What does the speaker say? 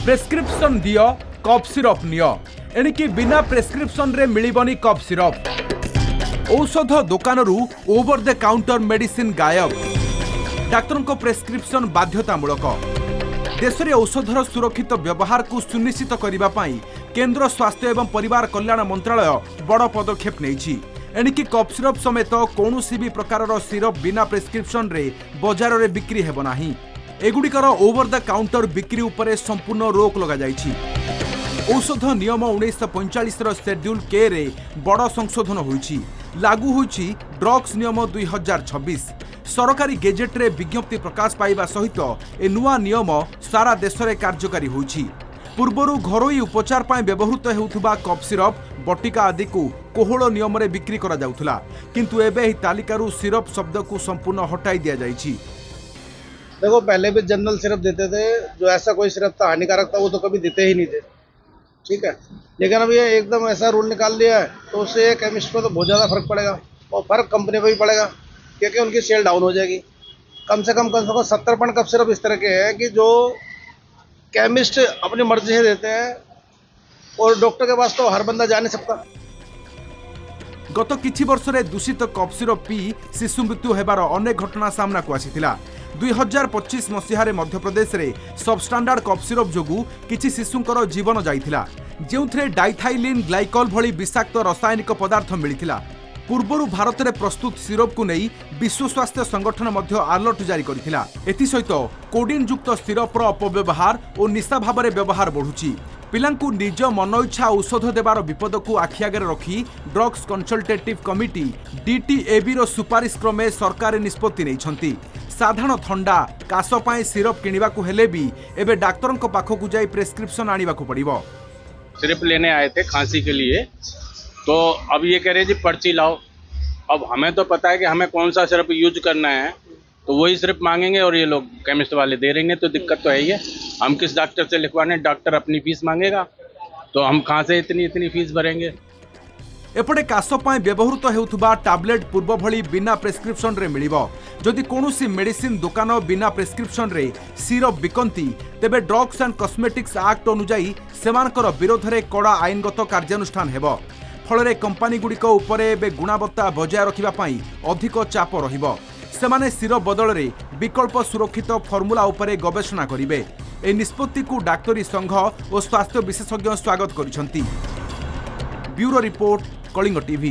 Prescription दियो cough syrup neo एणिकी बिना prescription रे मिलिबनी कफ सिरप। औषध दुकान ओवर द काउंटर मेडिसिन गायब। डाक्तर को प्रेस्क्रिप्शन बाध्यतामूलक। देश में औषधर सुरक्षित व्यवहार को सुनिश्चित करने केंद्र स्वास्थ्य एवं परिवार कल्याण मंत्रालय बड़ पदक्षेप नहीं। एणिकी कफ सिरप समेत कौन भी प्रकार सिरप बिना प्रेस्क्रिप्शन रे बजार में बिक्री हेब नाही। एगुड़िकर ओवर द काउंटर बिक्री उपरे संपूर्ण रोक लगा जाइछि। औषध नियम 1945 शेड्यूल के रे बड़ संशोधन होइछि। लागू होइछि ड्रग्स नियम 2026। सरकारी गेजेट रे विज्ञप्ति प्रकाश पाइबा सहित ए नुआ नियम सारा देश में कार्यकारी होइछि। पूर्वरु घरोई उपचार पाई व्यवहृत हेउथुबा कफ सिरप बटिका आदि को कोहल नियम रे बिक्री करा जाउथुला, किंतु एबे ही तालिकारु सिरप शब्द को संपूर्ण हटाई दिया जाइछि। देखो पहले भी जनरल सिरप देते थे, जो ऐसा कोई सिरप था हानिकारक था वो तो कभी देते ही नहीं थे, ठीक है। लेकिन अब ये एकदम ऐसा रूल निकाल दिया है तो उससे केमिस्ट को तो बहुत ज़्यादा फर्क पड़ेगा और फर्क कंपनी को भी पड़ेगा, क्योंकि उनकी सेल डाउन हो जाएगी। कम से कम 70% कफ सिरप इस तरह के हैं कि जो केमिस्ट अपनी मर्जी से देते हैं और डॉक्टर के पास तो हर बंदा जा नहीं सकता। गत किछि वर्ष रे दूषित कफ सिरप पी शिशु मृत्यु हेबार अनेक घटना सामना को आसीथिला। 2025 मसीह मध्य प्रदेश रे सबस्टांडार्ड कफ सिरप जोगु किछि शिशुंकर जीवन जाइथिला, जेउथरे डाइथाइलिन ग्लाइकल भली विषाक्त रासायनिक पदार्थ मिलिथिला। पूर्वरु भारत में प्रस्तुत सिरप को नहीं विश्व स्वास्थ्य संगठन मध्य अलर्ट जारी करथिला। एथि सहित कोडिन युक्त सिरपर अपव्यवहार और निशा भाव में व्यवहार बढ़ुची। पिलांकु निज मन इच्छा औषध देवार विपद को आखि आगे रखी ड्रग्स कंसल्टेटिव कमिटी DTAB रो सुपारिश क्रमे सरकार निष्पत्ति नहीं। साधारण थंडा काश पाए सिरप किनिबा को हेले भी एबे डाक्तरों को पाखकु जाई प्रेस्क्रिप्शन आनिबा को पड़िबो। सिरप लेने आए थे खांसी के लिए, तो अब ये कह रहे जी पर्ची लाओ। अब हमें तो पता है कि हमें कौन सा सिरप यूज करना है, तो वही सिरप मांगेंगे और ये लोग केमिस्ट वाले दे रहेंगे, तो दिक्कत तो है ही है। हम किस डॉक्टर से लिखवाने, डॉक्टर अपनी फीस मांगेगा तो हम कहाँ से इतनी फीस भरेंगे। एपटे काश पाए व्यवहृत हेउथुबा टैबलेट पूर्व भली बिना प्रेस्क्रिप्शन रे मिलिबो। जदि कोनोसी मेडिसिन दुकान बिना प्रेस्क्रिप्शन रे सिरप बिकंती तेबे ड्रग्स एंड कॉस्मेटिक्स एक्ट अनुसार सेमानकर विरोध रे कड़ा आईनगत कार्यानुष्ठान हेबो। फल कंपानी गुड़िक उपरे गुणवत्ता बजाय रखिबा पाई अधिक चाप रहिबो। सेमाने सिरप बदल रे विकल्प सुरक्षित फर्मुला उपरे गवेषणा करिवे। ए निष्पत्ति को डाक्तरी संघ और स्वास्थ्य विशेषज्ञ स्वागत करिसंती। Bureau report, Kalinga TV.